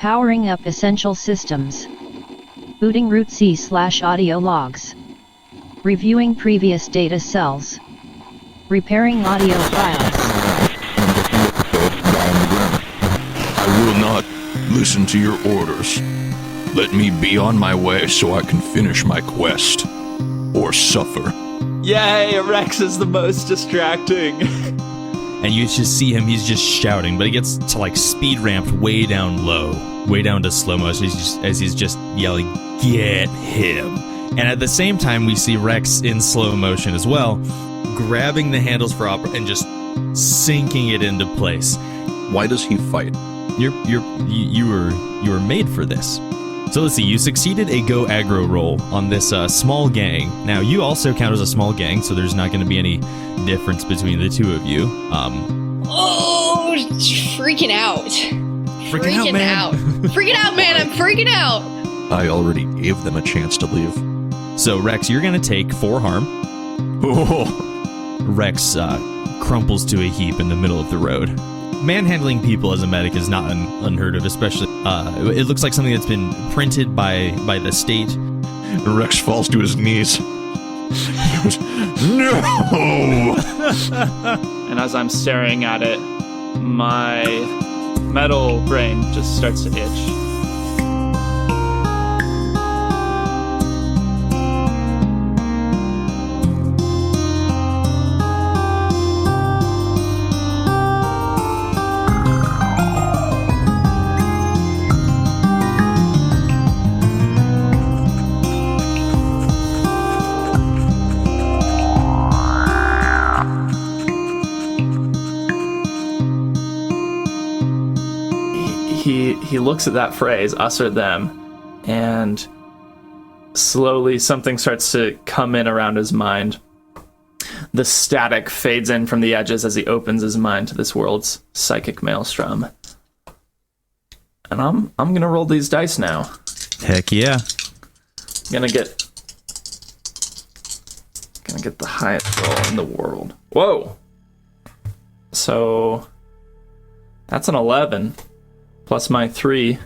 Powering up essential systems. Booting root C/audio logs. Reviewing previous data cells. Repairing audio files. I will not listen to your orders. Let me be on my way so I can finish my quest. Or suffer. Yay, Rex is the most distracting. And you just see him, he's just shouting, but he gets to like speed ramped way down low, way down to slow motion as he's just yelling, "Get him!" And at the same time, we see Rex in slow motion as well, grabbing the handles for opera and just sinking it into place. Why does he fight? You were made for this. So let's see, you succeeded a go aggro roll on this small gang. Now, you also count as a small gang, so there's not going to be any difference between the two of you. Oh, freaking out. Freaking out, man. Freaking out, man. I'm freaking out. I already gave them a chance to leave. So, Rex, you're going to take 4 harm. Oh. Rex crumples to a heap in the middle of the road. Manhandling people as a medic is not unheard of, especially, it looks like something that's been printed by the state. Rex falls to his knees. He goes, "No!" And as I'm staring at it, my metal brain just starts to itch. He looks at that phrase, us or them, and slowly something starts to come in around his mind. The static fades in from the edges as he opens his mind to this world's psychic maelstrom. And I'm gonna roll these dice now. Heck yeah. Gonna get the highest roll in the world. Whoa! So that's an 11. Plus my 3.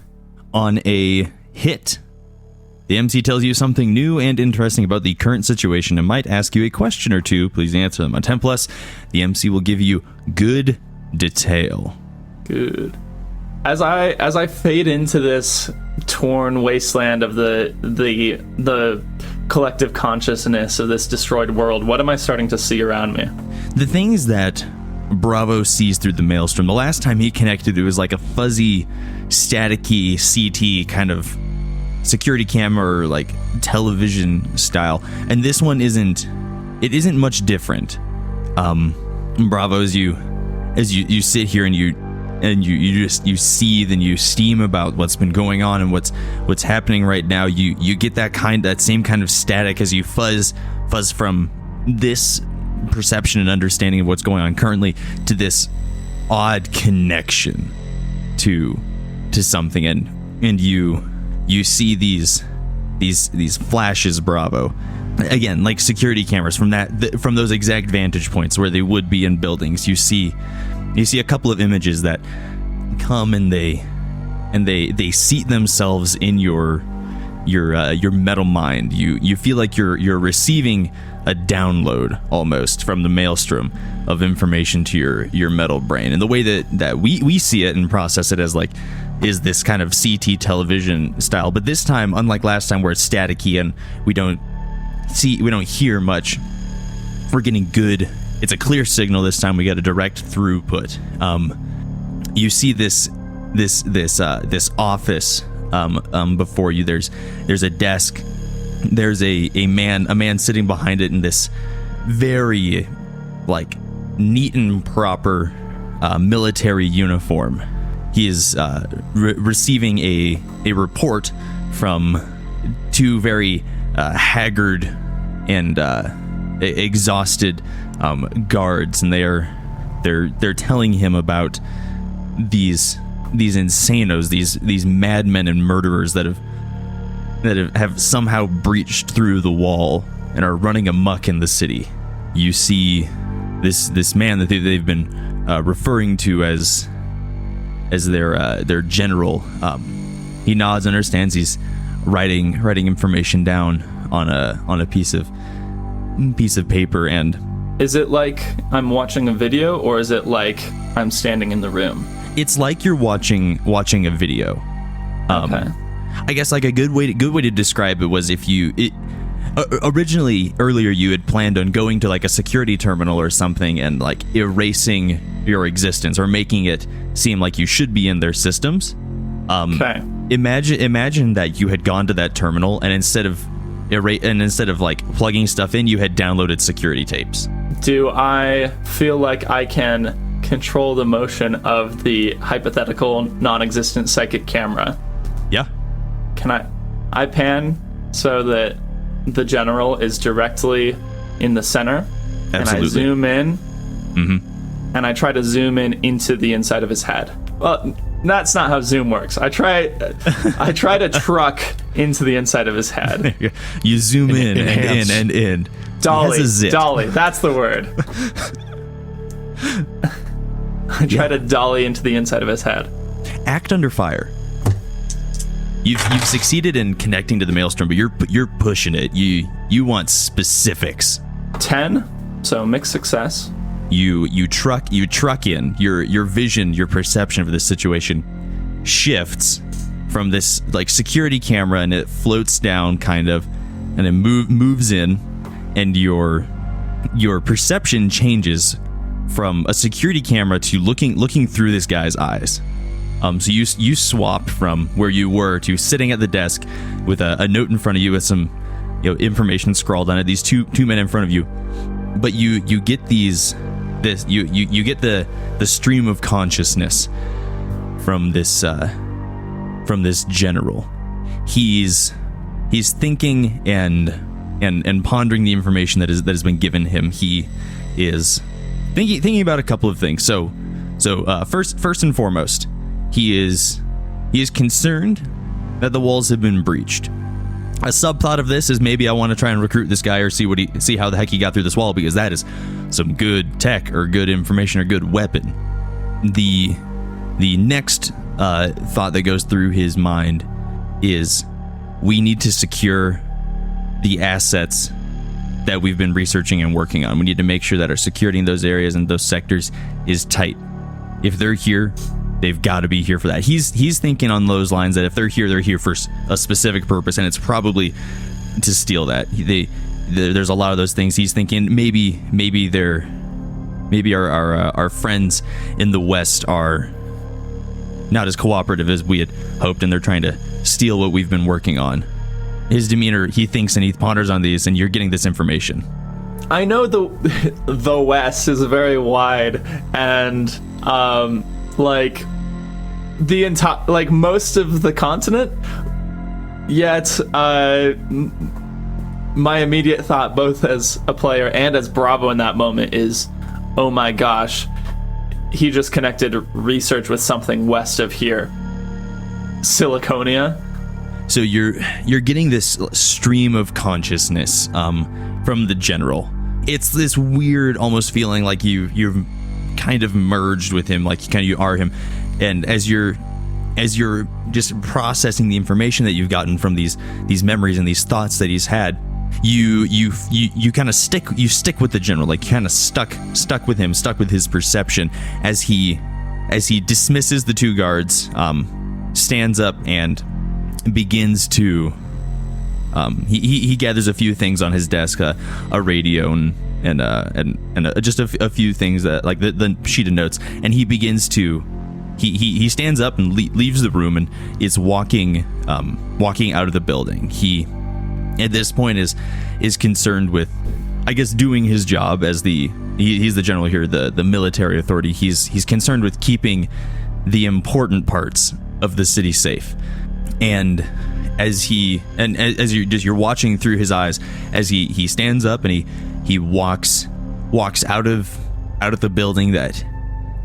On a hit, the MC tells you something new and interesting about the current situation and might ask you a question or two. Please answer them. On 10+, the MC will give you good detail. Good. As I fade into this torn wasteland of the collective consciousness of this destroyed world, what am I starting to see around me? The things that Bravo sees through the maelstrom. The last time he connected, it was like a fuzzy, staticky CT kind of security camera or like television style. And this one isn't much different. Bravo, as you sit here and you seethe and you steam about what's been going on and what's happening right now, you get that same kind of static as you fuzz from this perception and understanding of what's going on currently to this odd connection to something, and you see these flashes, Bravo, again, like security cameras from those exact vantage points where they would be in buildings. You see a couple of images that come and they seat themselves in your metal mind. You feel like you're receiving a download almost from the maelstrom of information to your metal brain. And the way that we see it and process it as like is this kind of CT television style. But this time, unlike last time where it's staticky and we don't hear much, we're getting good. It's a clear signal this time. We got a direct throughput. You see this office before you. There's a desk. There's a man sitting behind it in this very like neat and proper military uniform. He is receiving a report from 2 very haggard and exhausted guards, and they're telling him about these insanos, these madmen and murderers that have somehow breached through the wall and are running amok in the city. You see this man that they've been referring to as their general, He nods, understands. He's writing information down on a piece of paper. And Is it like I'm watching a video, or is it like I'm standing in the room? it's like you're watching a video. Okay. I guess like a good way to describe it was if originally earlier you had planned on going to like a security terminal or something and like erasing your existence or making it seem like you should be in their systems. Okay. Imagine that you had gone to that terminal and instead of like plugging stuff in, you had downloaded security tapes. Do I feel like I can control the motion of the hypothetical non-existent psychic camera? Yeah. Can I pan so that the general is directly in the center? Absolutely. And I zoom in, Mm-hmm. and I try to zoom in into the inside of his head. Well, that's not how zoom works. I try to truck into the inside of his head. You zoom in Enhance. and in. Dolly, He has a zit. dolly, that's the word. I try to dolly into the inside of his head. Act under fire. You've succeeded in connecting to the maelstrom, but you're pushing it. You want specifics. 10, so mixed success. You truck in. Your vision, your perception of this situation shifts from this like security camera, and it floats down kind of, and it moves in, and your perception changes from a security camera to looking through this guy's eyes. So you swap from where you were to sitting at the desk with a note in front of you with some information scrawled on it. These two men in front of you, but you get you get the stream of consciousness from this general. He's thinking and pondering the information that has been given him. He is thinking about a couple of things. So first and foremost, he is concerned that the walls have been breached. A subplot of this is maybe I want to try and recruit this guy or see how the heck he got through this wall, because that is some good tech or good information or good weapon. The next thought that goes through his mind is we need to secure the assets that we've been researching and working on. We need to make sure that our security in those areas and those sectors is tight. If they're here, they've got to be here for that. He's thinking on those lines that if they're here for a specific purpose, and it's probably to steal that. There's a lot of those things. He's thinking maybe our friends in the West are not as cooperative as we had hoped, and they're trying to steal what we've been working on. His demeanor, he thinks and he ponders on these, and you're getting this information. I know the West is very wide, and like the entire, like most of the continent. Yet, my immediate thought, both as a player and as Bravo in that moment, is, oh my gosh, he just connected research with something west of here. Siliconia. So you're getting this stream of consciousness from the general. It's this weird almost feeling like you've kind of merged with him, like you are him. And as you're just processing the information that you've gotten from these memories and these thoughts that he's had, you kind of stick with the general, like kind of stuck with him, stuck with his perception as he dismisses the two guards, stands up and begins to he gathers a few things on his desk, a radio and just a few things that like the sheet of notes, and he begins to he stands up and leaves the room and is walking out of the building. He at this point is concerned with, I guess, doing his job as he's the general here, the military authority. He's concerned with keeping the important parts of the city safe. And as you're watching through his eyes, as he stands up and he walks out of the building that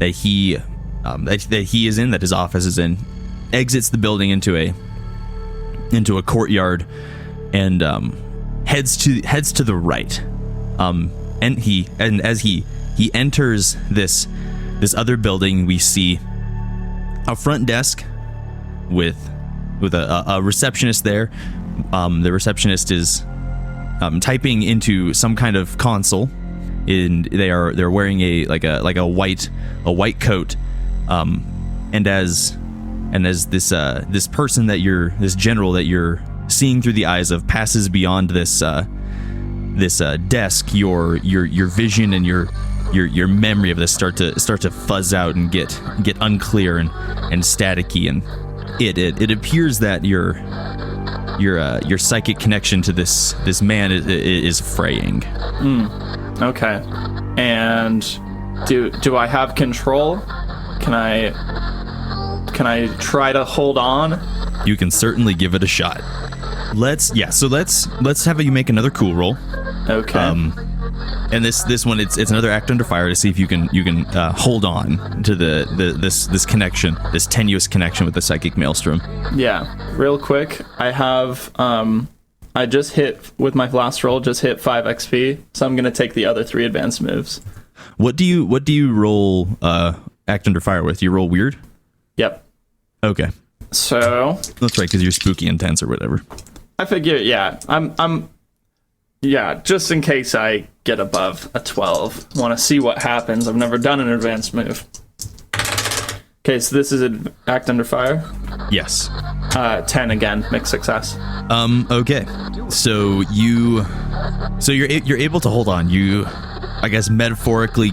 he is in, that his office is in, exits the building into a courtyard, and heads to the right. And as he enters this other building, we see a front desk with a receptionist there. The receptionist is typing into some kind of console. They're wearing a white coat. And as this person this general that you're seeing through the eyes of passes beyond this desk, your vision and your memory of this start to fuzz out and get unclear and staticky, and it appears that your psychic connection to this man is fraying. Okay. And do I have control? Can I try to hold on? You can certainly give it a shot. Let's have you make another cool roll. Okay. And this one, it's another act under fire to see if you can hold on to this connection, this tenuous connection with the psychic maelstrom. Yeah. Real quick, I have I just hit with my last roll, just hit 5 XP, so I'm gonna take the other 3 advanced moves. What do you roll act under fire with? You roll weird? Yep. Okay. So that's right, because you're spooky intense or whatever. I figure, yeah, I'm just in case I get above a 12. Want to see what happens. I've never done an advanced move. Okay, so this is an act under fire. Yes. 10 again, mixed success. Okay. So you're able to hold on. You, I guess, metaphorically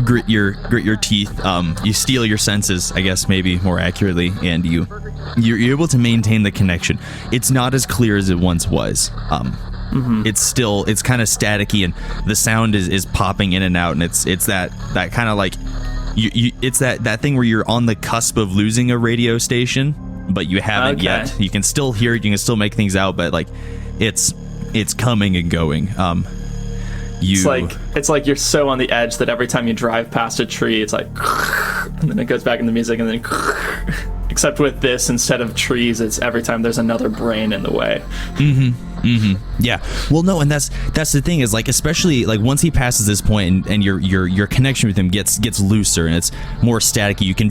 grit your teeth. You steel your senses, I guess, maybe more accurately, and you're able to maintain the connection. It's not as clear as it once was. It's kind of staticky, and the sound is popping in and out, and it's that kind of like it's that thing where you're on the cusp of losing a radio station, but you haven't yet. You can still hear it, you can still make things out, but like it's coming and going. It's like you're so on the edge that every time you drive past a tree, it's like, and then it goes back into music, and then except with this, instead of trees, it's every time there's another brain in the way. Yeah. Well, no, and that's the thing is, like, especially like once he passes this point and your connection with him gets looser and it's more staticky, you can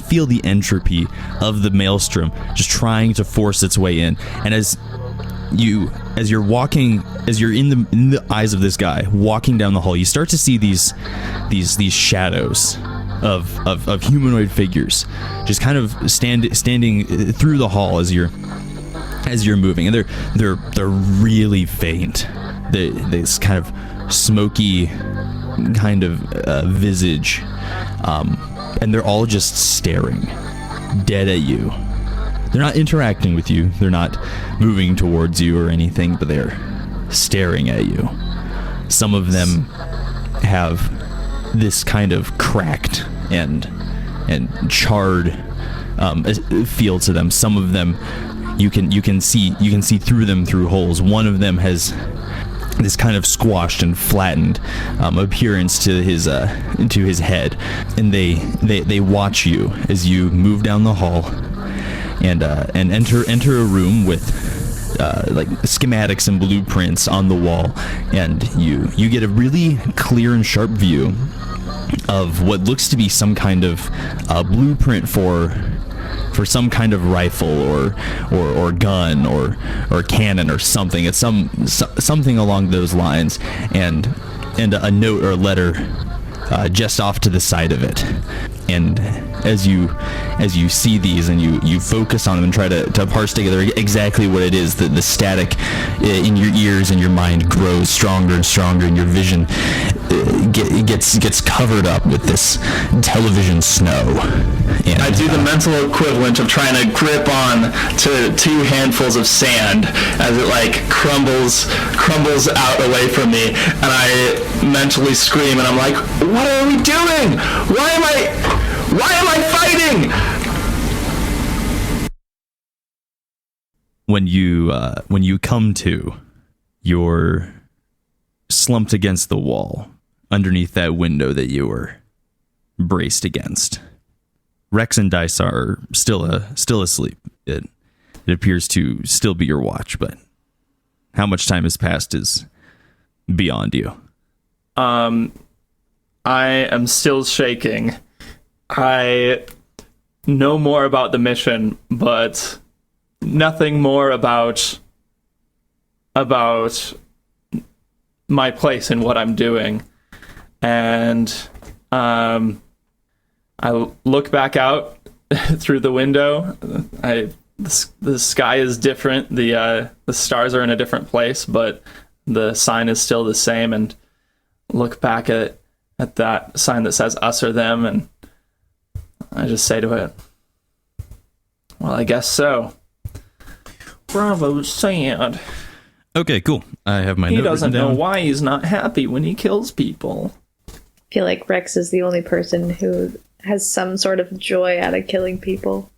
feel the entropy of the maelstrom just trying to force its way in. And as you're in the eyes of this guy walking down the hall, you start to see these shadows of humanoid figures just kind of standing through the hall as you're moving, and they're really faint. This kind of smoky kind of visage, and they're all just staring dead at you. They're not interacting with you, they're not moving towards you or anything, but they're staring at you. Some of them have this kind of cracked and charred feel to them. Some of them you can see through them through holes. One of them has this kind of squashed and flattened appearance to his head, and they watch you as you move down the hall and enter a room with like schematics and blueprints on the wall, and you get a really clear and sharp view of what looks to be some kind of blueprint for some kind of rifle or gun or cannon or something. It's something along those lines, and a note or a letter just off to the side of it. And as you see these and you focus on them and try to parse together exactly what it is, the static in your ears and your mind grows stronger and stronger, and your vision gets covered up with this television snow. And I do the mental equivalent of trying to grip on to 2 handfuls of sand as it like crumbles out away from me, and I mentally scream, and I'm like, what are we doing? Why am I fighting? When you come to, you're slumped against the wall underneath that window that you were braced against. Rex and Dice are still asleep. It appears to still be your watch, but how much time has passed is beyond you. I am still shaking. I know more about the mission, but nothing more about my place and what I'm doing. And I look back out through the window. The sky is different. The stars are in a different place, but the sign is still the same. And look back at that sign that says us or them, and I just say to it, well, I guess so. Bravo's sad. Okay, cool. I have my He note doesn't written know down. why he's not happy when he kills people. I feel like Rex is the only person who has some sort of joy out of killing people.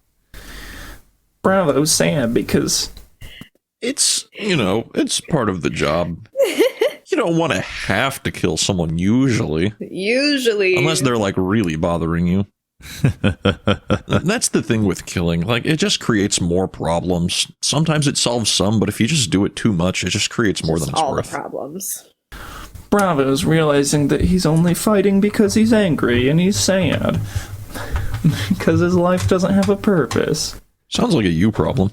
Bravo's sad because It's, it's part of the job. You don't want to have to kill someone usually, Usually. unless they're like really bothering you. That's the thing with killing. Like, it just creates more problems. Sometimes it solves some, but if you just do it too much, it just creates more than it's all worth. the problems. Bravo's realizing that he's only fighting because he's angry and he's sad. Because his life doesn't have a purpose. Sounds like a you problem.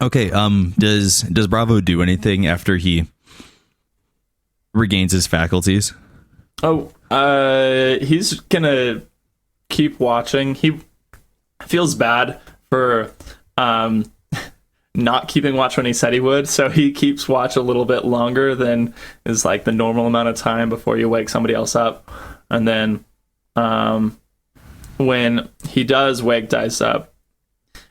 Okay, does Bravo do anything after he regains his faculties? Oh, he's gonna keep watching. He feels bad for not keeping watch when he said he would, so he keeps watch a little bit longer than is like the normal amount of time before you wake somebody else up. And then when he does wake Dice up,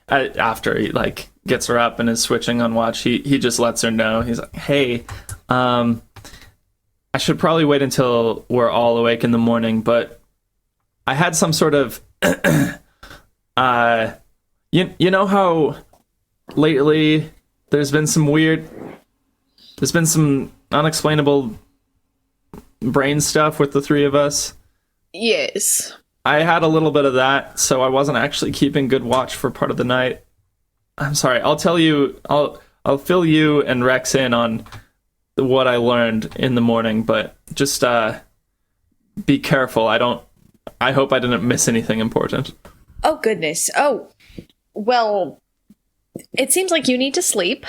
after he like gets her up and is switching on watch, he just lets her know. He's like, hey, I should probably wait until we're all awake in the morning, but I had some sort of you know how lately there's been some unexplainable brain stuff with the three of us? Yes. I had a little bit of that, so I wasn't actually keeping good watch for part of the night. I'm sorry. I'll tell you. I'll fill you and Rex in on what I learned in the morning, but just be careful. I hope I didn't miss anything important. Oh, goodness. Oh, well, it seems like you need to sleep.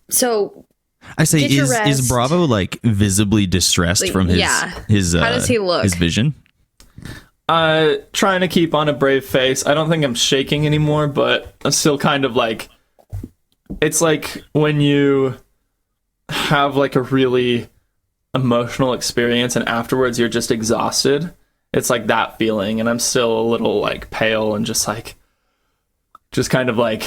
So I say, get your is rest. Bravo like visibly distressed from his his How does he look? his vision? Trying to keep on a brave face. I don't think I'm shaking anymore, but I'm still kind of like, it's like when you have like a really emotional experience and afterwards you're just exhausted. It's like that feeling, and I'm still a little like pale and just kind of like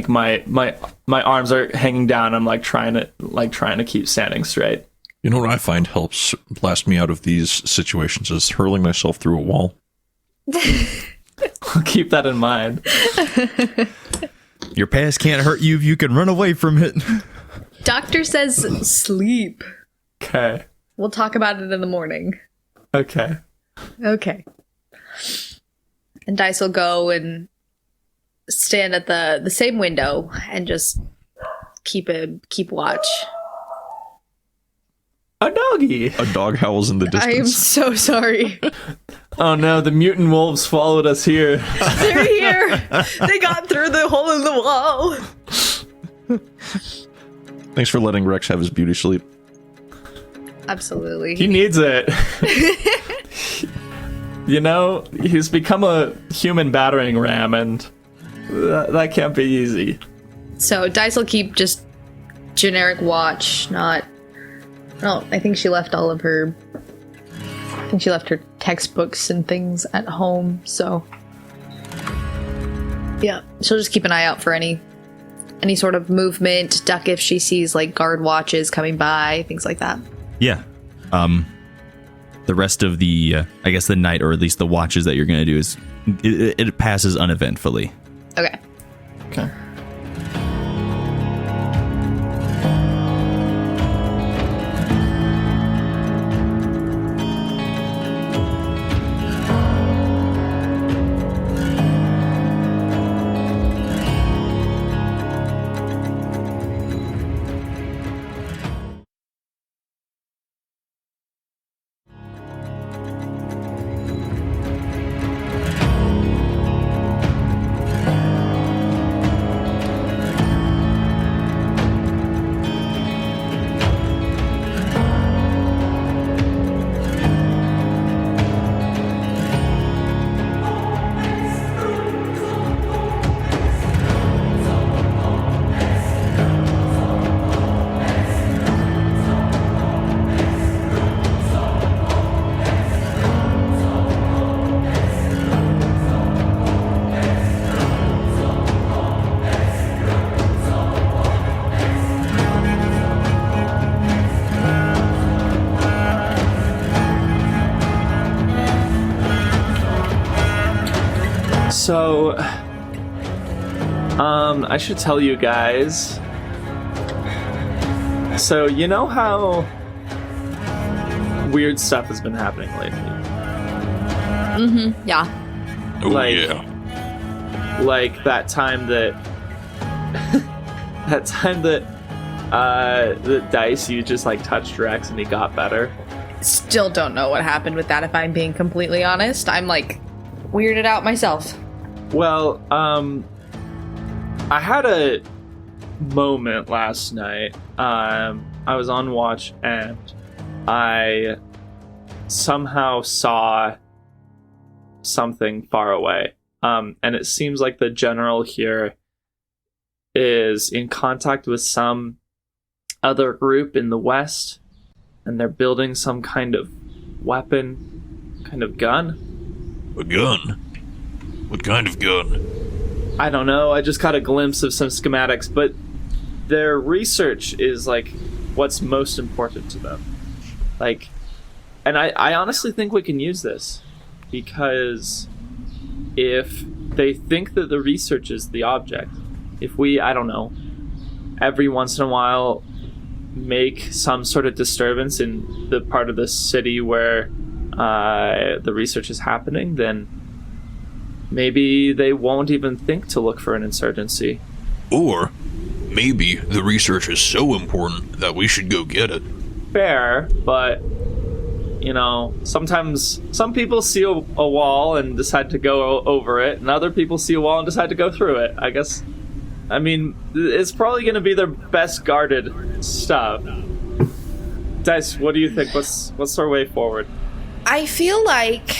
my arms are hanging down. I'm trying to keep standing straight. You know what I find helps blast me out of these situations is hurling myself through a wall. I'll keep that in mind. Your past can't hurt you if you can run away from it. Doctor says sleep. Okay. We'll talk about it in the morning. Okay. Okay. And Dice will go and stand at the same window and just keep watch. A doggy. A dog howls in the I am distance. so sorry. Oh no, the mutant wolves followed us here. They're here. They got through the hole in the wall. Thanks for letting Rex have his beauty sleep. Absolutely. He needs it. You know, he's become a human battering ram, and that can't be easy. So Dice will keep just generic watch, not... Oh, I think she left all of her... I think she left her textbooks and things at home, so... Yeah, she'll just keep an eye out for any sort of movement, duck if she sees, like, guard watches coming by, things like that. Yeah. The rest of the, I guess the night, or at least the watches that you're going to do is, it passes uneventfully. Okay. Okay. So, I should tell you guys. So, you know how weird stuff has been happening lately? Mm-hmm. Yeah. Oh, Like- yeah. Like that time that the Dice, you just like touched Rex and he got better. Still don't know what happened with that, if I'm being completely honest. I'm like weirded out myself. Well, I had a moment last night. I was on watch and I somehow saw something far away. And it seems like the general here is in contact with some other group in the west, and they're building some kind of weapon, kind of gun. A gun? What kind of gun? I don't know, I just got a glimpse of some schematics, but their research is like what's most important to them. Like, and I honestly think we can use this, because if they think that the research is the object, if we, I don't know, every once in a while make some sort of disturbance in the part of the city where the research is happening, then maybe they won't even think to look for an insurgency. Or maybe the research is so important that we should go get it. Fair, but you know, sometimes some people see a wall and decide to go over it, and other people see a wall and decide to go through it. I guess, I mean, it's probably going to be their best guarded stuff. Dice, what do you think? What's our way forward? I feel like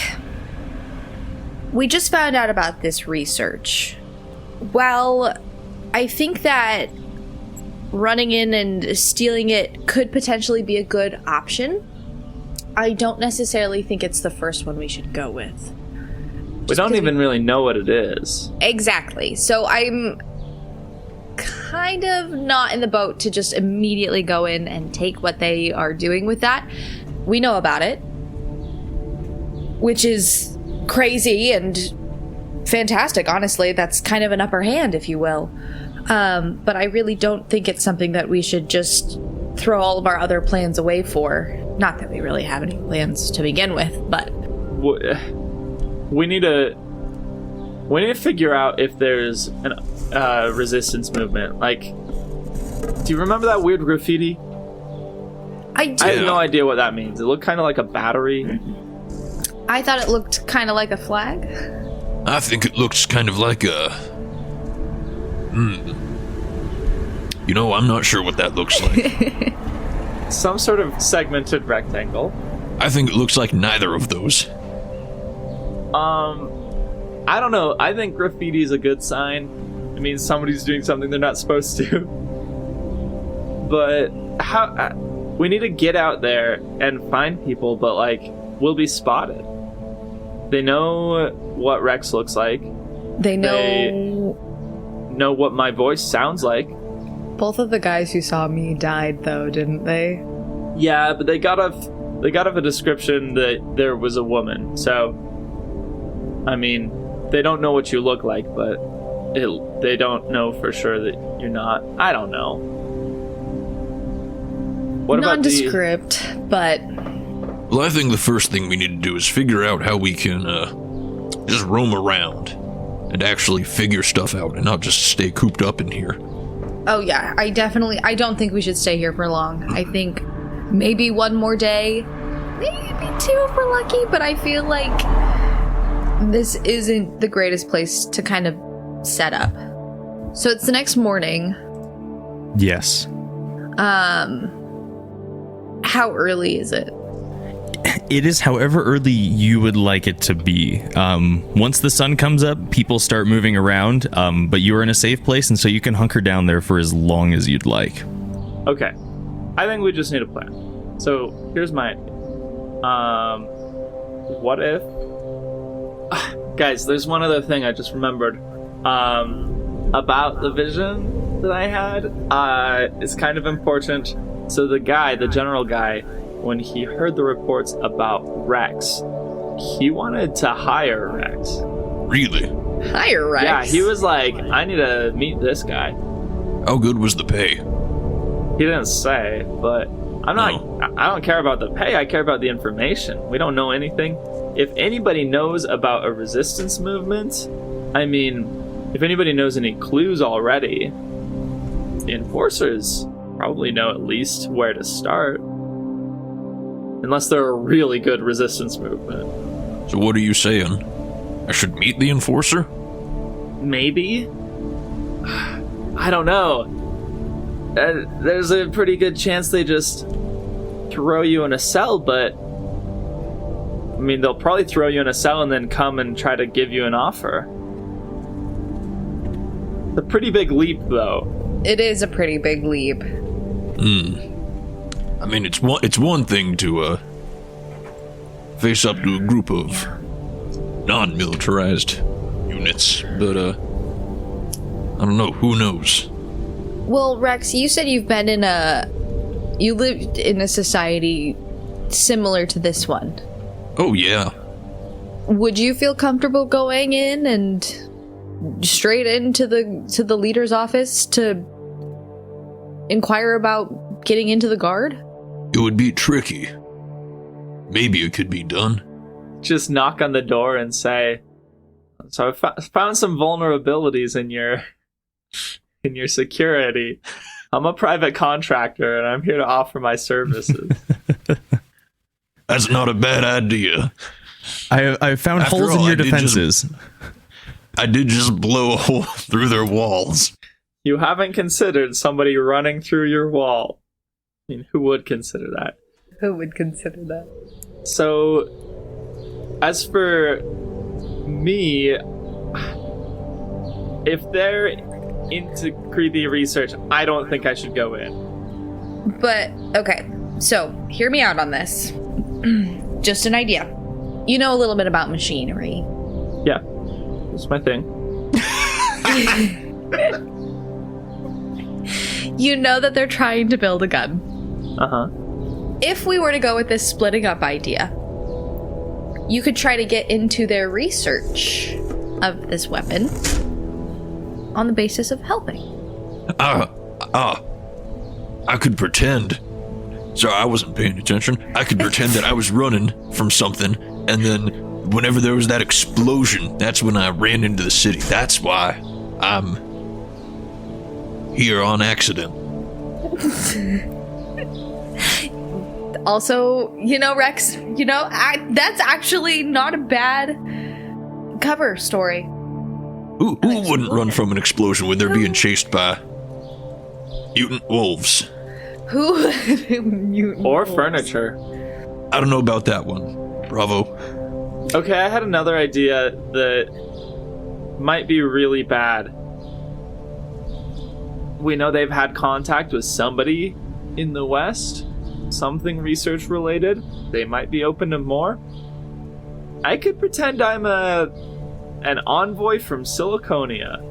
we just found out about this research. Well, I think that running in and stealing it could potentially be a good option. I don't necessarily think it's the first one we should go with. We don't even really know what it is. Exactly. So I'm kind of not in the boat to just immediately go in and take what they are doing with that. We know about it, which is crazy and fantastic, honestly. That's kind of an upper hand, if you will. But I really don't think it's something that we should just throw all of our other plans away for. Not that we really have any plans to begin with, but we need to figure out if there's a resistance movement. Like, do you remember that weird graffiti? I do. I have no idea what that means. It looked kind of like a battery. I thought it looked kind of like a flag. I think it looks kind of like a... You know, I'm not sure what that looks like. Some sort of segmented rectangle. I think it looks like neither of those. I don't know. I think graffiti is a good sign. It means somebody's doing something they're not supposed to. But how... we need to get out there and find people, but, like, we'll be spotted. They know what Rex looks like. They know what my voice sounds like. Both of the guys who saw me died, though, didn't they? Yeah, but they got off a description that there was a woman. So, I mean, they don't know what you look like, but they don't know for sure that you're not. I don't know. What Nondescript, but... Well, I think the first thing we need to do is figure out how we can just roam around and actually figure stuff out and not just stay cooped up in here. Oh yeah, I don't think we should stay here for long. I think maybe one more day, maybe two if we're lucky, but I feel like this isn't the greatest place to kind of set up. So it's the next morning. Yes. How early is it? It is however early you would like it to be. Once the sun comes up, people start moving around, but you're in a safe place, and so you can hunker down there for as long as you'd like. Okay. I think we just need a plan. So, here's my... what if... guys, there's one other thing I just remembered. About the vision that I had. It's kind of important. So the general guy, when he heard the reports about Rex, he wanted to hire Rex. Really? Hi, Rex. Yeah, he was like, I need to meet this guy. How good was the pay? He didn't say, but I'm not. I don't care about the pay. I care about the information. We don't know anything. If anybody knows about a resistance movement, I mean, if anybody knows any clues already, the enforcers probably know at least where to start. Unless they're a really good resistance movement. So what are you saying? I should meet the enforcer? Maybe? I don't know. There's a pretty good chance they just throw you in a cell, but I mean, they'll probably throw you in a cell and then come and try to give you an offer. It's a pretty big leap, though. It is a pretty big leap. I mean, it's one thing to face up to a group of non-militarized units, but I don't know. Who knows? Well, Rex, you said you lived in a society similar to this one. Oh yeah. Would you feel comfortable going in and straight into the leader's office to inquire about getting into the guard? It would be tricky. Maybe it could be done. Just knock on the door and say, so I found some vulnerabilities in your security. I'm a private contractor and I'm here to offer my services. That's not a bad idea. I found After holes in all, your defenses. I did just blow a hole through their walls. You haven't considered somebody running through your wall. I mean, who would consider that? Who would consider that? So, as for me, if they're into creepy research, I don't think I should go in. But, okay, so hear me out on this. Just an idea. You know a little bit about machinery. Yeah, that's my thing. You know that they're trying to build a gun. Uh-huh. If we were to go with this splitting up idea, you could try to get into their research of this weapon on the basis of helping. I could pretend. Sorry, I wasn't paying attention. I could pretend that I was running from something, and then whenever there was that explosion, that's when I ran into the city. That's why I'm here on accident. Also, Rex, that's actually not a bad cover story. Who wouldn't run from an explosion when they're being chased by mutant wolves? Who? Or furniture. I don't know about that one. Bravo. Okay, I had another idea that might be really bad. We know they've had contact with somebody in the West, something research related. They might be open to more. I could pretend I'm an envoy from Siliconia.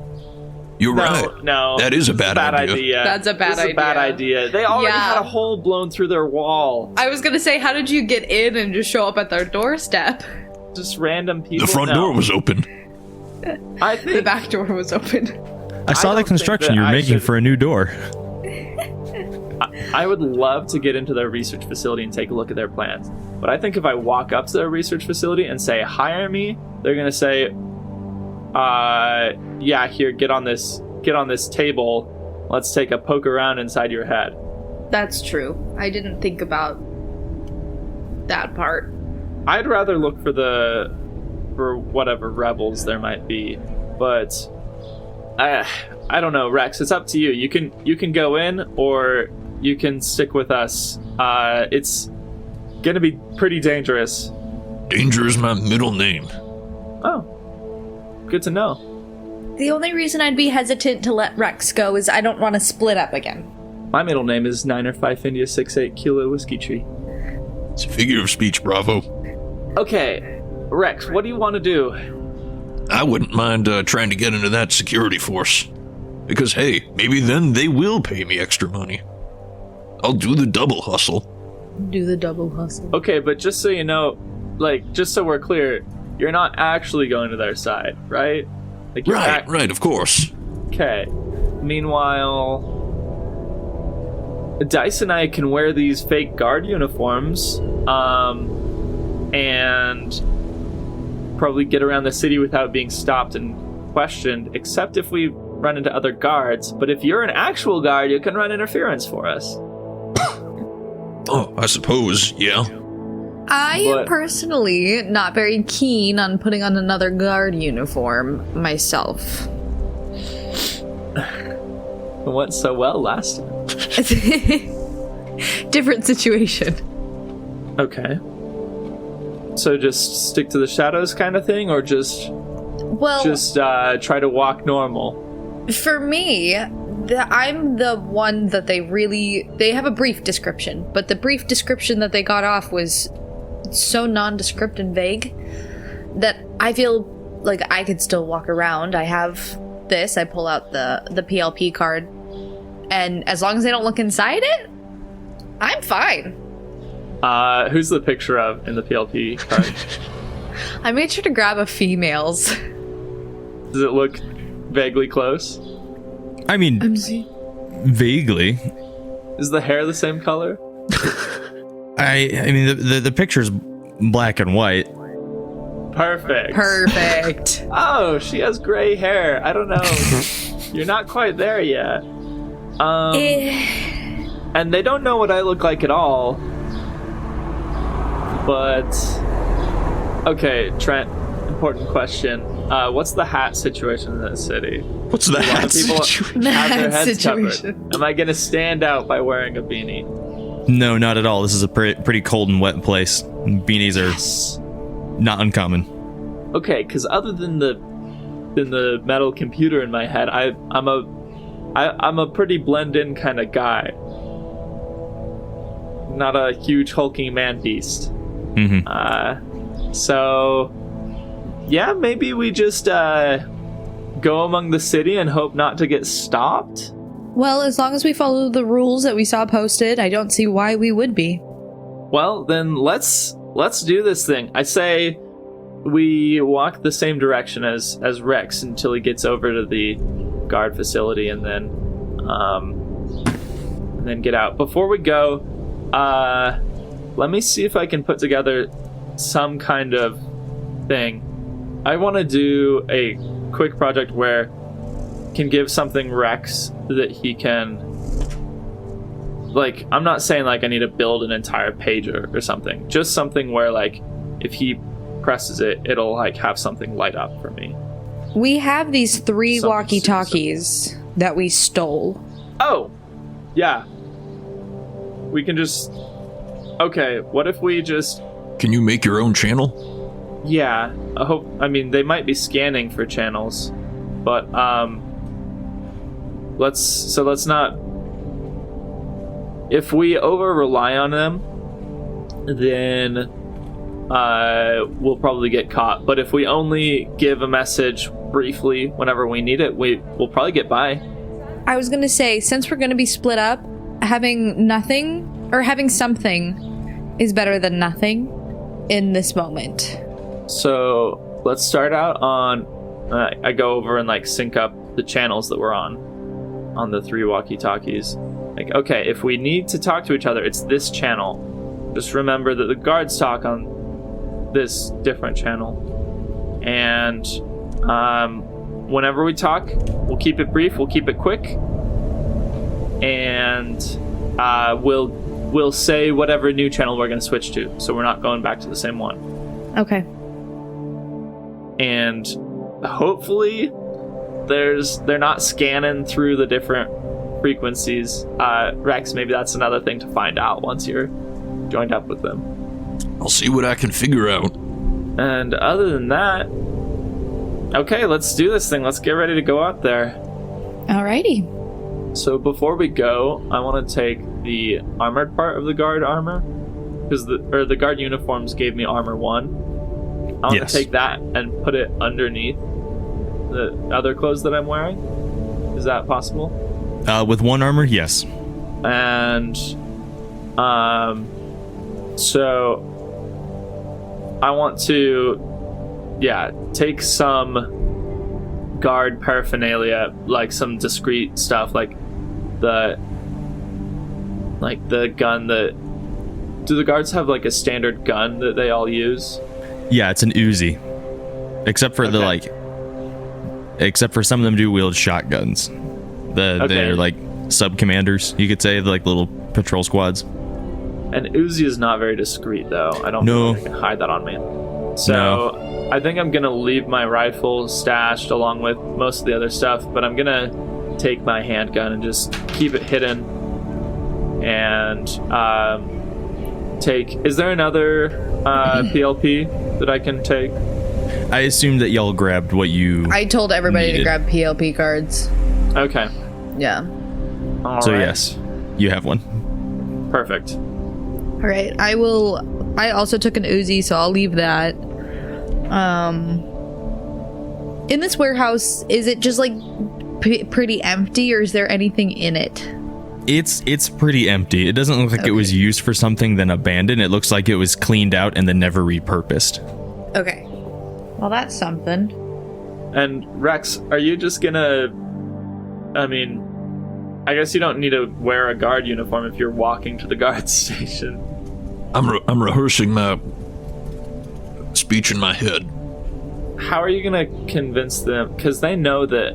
You're right. No, that is a bad idea. That's a bad idea. They already Yeah. had a hole blown through their wall. I was gonna say, how did you get in and just show up at their doorstep? Just random people. The front door was open. I think The back door was open. I saw don't the think construction that you were I making should- for a new door. I would love to get into their research facility and take a look at their plans. But I think if I walk up to their research facility and say, hire me, they're going to say, yeah, here, get on this table. Let's take a poke around inside your head. That's true. I didn't think about that part. I'd rather look for whatever rebels there might be. But I don't know, Rex, it's up to you. You can go in or you can stick with us. It's going to be pretty dangerous. Danger is my middle name. Oh, good to know. The only reason I'd be hesitant to let Rex go is I don't want to split up again. My middle name is 905 India 68 Kilo Whiskey Tree. It's a figure of speech, Bravo. Okay, Rex, what do you want to do? I wouldn't mind trying to get into that security force. Because, hey, maybe then they will pay me extra money. I'll do the double hustle. Do the double hustle. Okay, but just so you know, just so we're clear, you're not actually going to their side, right? Like you're Right, of course. Okay. Meanwhile, Dice and I can wear these fake guard uniforms, and probably get around the city without being stopped and questioned, except if we run into other guards. But if you're an actual guard, you can run interference for us. Oh, I suppose, yeah. I am But- personally not very keen on putting on another guard uniform myself. It went so well last time. Different situation. Okay. So just stick to the shadows kind of thing, or just Well, try to walk normal? for me, I'm the one that they have a brief description, but the brief description that they got off was so nondescript and vague that I feel like I could still walk around. I have this, I pull out the PLP card, and as long as they don't look inside it, I'm fine. Who's the picture of in the PLP card? I made sure to grab a female's. Does it look vaguely close? I mean, vaguely. Is the hair the same color? I mean, the picture's black and white. Perfect. Oh, she has gray hair. I don't know. You're not quite there yet. And they don't know what I look like at all. But okay, Trent. Important question. What's the hat situation in this city? What's the hat People situation? have their Hat heads situation. covered. Am I gonna stand out by wearing a beanie? No, not at all. This is a pretty cold and wet place. Beanies are not uncommon. Okay, because other than the metal computer in my head, I'm a pretty blend-in kind of guy. Not a huge hulking man beast. Mm-hmm. So yeah, maybe we just go among the city and hope not to get stopped. Well, as long as we follow the rules that we saw posted, I don't see why we would be. Well, then let's do this thing. I say we walk the same direction as Rex until he gets over to the guard facility, and then get out. Before we go, let me see if I can put together some kind of thing. I want to do a quick project where I can give something Rex that he can, like, I'm not saying like I need to build an entire pager or something, just something where like if he presses it, it'll like have something light up for me. We have these 3 Something walkie-talkies that we stole. Oh, yeah. We can just, okay, what if we just, Can you make your own channel? yeah, I mean, they might be scanning for channels, but let's not, if we over rely on them, then we'll probably get caught. But if we only give a message briefly whenever we need it, we'll probably get by. I was gonna say, since we're gonna be split up, having nothing or having something is better than nothing in this moment. So let's start out on, I go over and like sync up the channels that we're on the 3 walkie-talkies. Like, okay, if we need to talk to each other, it's this channel. Just remember that the guards talk on this different channel. And whenever we talk, we'll keep it brief, we'll keep it quick. And we'll say whatever new channel we're going to switch to, so we're not going back to the same one. Okay. And hopefully they're not scanning through the different frequencies. Rex, maybe that's another thing to find out once you're joined up with them. I'll see what I can figure out. And other than that, okay, let's do this thing. Let's get ready to go out there. Alrighty. So before we go, I want to take the armored part of the guard armor, because the guard uniforms gave me armor 1. I want Yes. to take that and put it underneath the other clothes that I'm wearing. Is that possible? With 1 armor, yes. And so I want to take some guard paraphernalia, like some discreet stuff, like the gun that... Do the guards have like a standard gun that they all use? Yeah, it's an Uzi. Except for except for some of them do wield shotguns. They're like sub-commanders, you could say, like little patrol squads. An Uzi is not very discreet, though. I don't think I can hide that on me. So I think I'm going to leave my rifle stashed along with most of the other stuff, but I'm going to take my handgun and just keep it hidden. And is there another PLP that I can take? I assume that y'all grabbed what you I told everybody needed. to grab PLP cards. Okay. Yeah. All So right. yes, you have one. Perfect. All right. I also took an Uzi, so I'll leave that. In this warehouse, is it just like pretty empty, or is there anything in it? It's pretty empty. It doesn't look like it was used for something then abandoned. It looks like it was cleaned out and then never repurposed. Okay. Well, that's something. And Rex, are you just gonna... I mean, I guess you don't need to wear a guard uniform if you're walking to the guard station. I'm rehearsing my speech in my head. How are you gonna convince them? Because they know that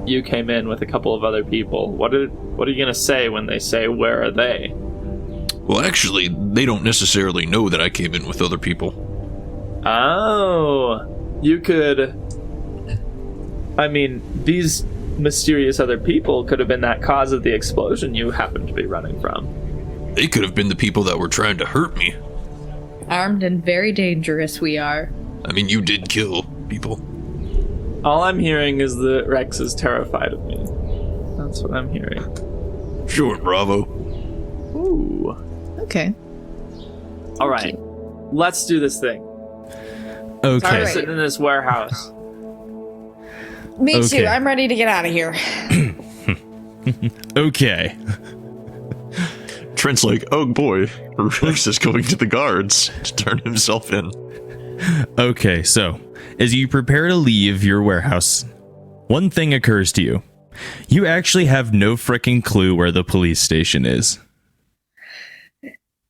you came in with a couple of other people. What are you gonna say when they say, "Where are they?" Well, actually, they don't necessarily know that I came in with other people. Oh, you could... I mean, these mysterious other people could have been that cause of the explosion you happened to be running from. They could have been the people that were trying to hurt me. Armed and very dangerous we are. I mean, you did kill people. All I'm hearing is that Rex is terrified of me. That's what I'm hearing. Sure, Bravo. Ooh. Okay. All right. Let's do this thing. Okay. I'm All right. sitting in this warehouse. Me Okay. too. I'm ready to get out of here. Okay. Trent's like, oh boy, Rex is going to the guards to turn himself in. Okay, so as you prepare to leave your warehouse, one thing occurs to you. You actually have no frickin' clue where the police station is.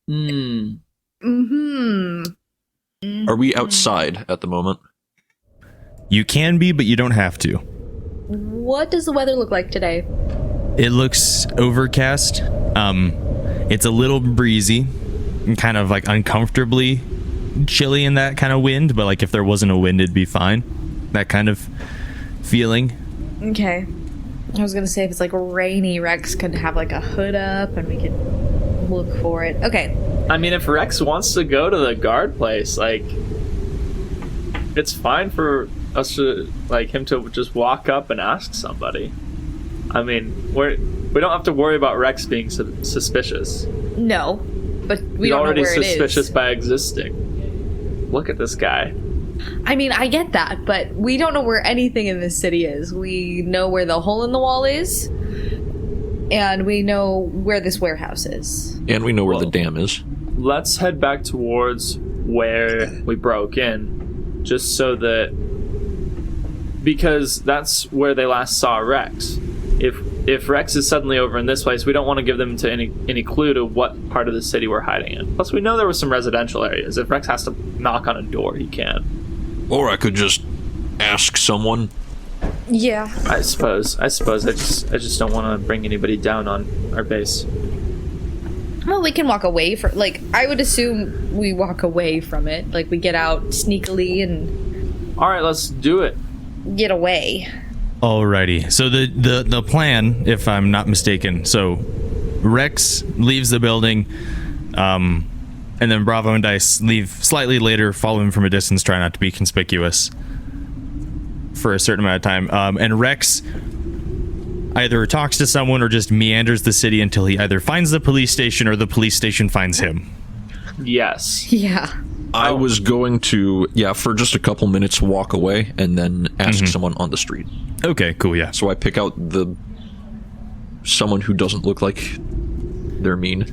Mm-hmm. Are we outside at the moment? You can be, but you don't have to. What does the weather look like today? It looks overcast. It's a little breezy and kind of like uncomfortably chilly in that kind of wind, but like if there wasn't a wind, it'd be fine. That kind of feeling. Okay. I was gonna say if it's like rainy, Rex could have like a hood up and we could look for it. Okay. I mean, if Rex wants to go to the guard place, like, it's fine for us to, like, him to just walk up and ask somebody. I mean, we don't have to worry about Rex being suspicious. No, but we He's don't already know where suspicious it is. by existing. Look at this guy. I mean, I get that, but we don't know where anything in this city is. We know where the hole in the wall is, and we know where this warehouse is. And we know where the dam is. Let's head back towards where we broke in, just so that... Because that's where they last saw Rex. If Rex is suddenly over in this place, we don't want to give them to any clue to what part of the city we're hiding in. Plus, we know there were some residential areas. If Rex has to knock on a door, he can. Or I could just ask someone. Yeah. I suppose. I just don't want to bring anybody down on our base. Well, we can walk away from. Like, I would assume we walk away from it. Like, we get out sneakily and All right, let's do it. get away. Alrighty. So the plan, if I'm not mistaken, so Rex leaves the building, and then Bravo and Dice leave slightly later, follow him from a distance, try not to be conspicuous for a certain amount of time. And Rex either talks to someone or just meanders the city until he either finds the police station or the police station finds him. Yes. Yeah. I was going to, for just a couple minutes walk away and then ask someone on the street. Okay, cool, yeah. So I pick out someone who doesn't look like they're mean.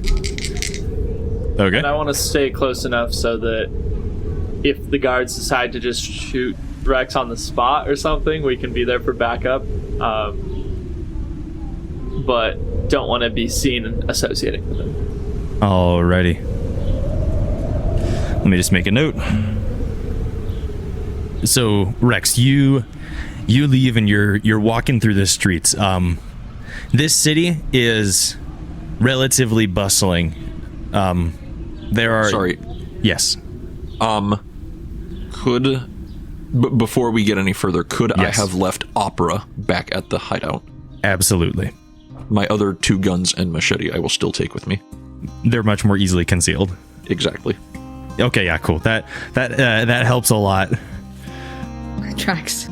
Okay. And I want to stay close enough so that if the guards decide to just shoot Rex on the spot or something, we can be there for backup. But don't want to be seen associating with him. Alrighty. Let me just make a note. So, Rex, you leave and you're walking through the streets. This city is relatively bustling. There are... Sorry. Yes. Before we get any further, could Yes. I have left Opera back at the hideout? Absolutely. My other 2 guns and machete I will still take with me. They're much more easily concealed. Exactly. Okay, yeah, cool. That helps a lot. Tracks.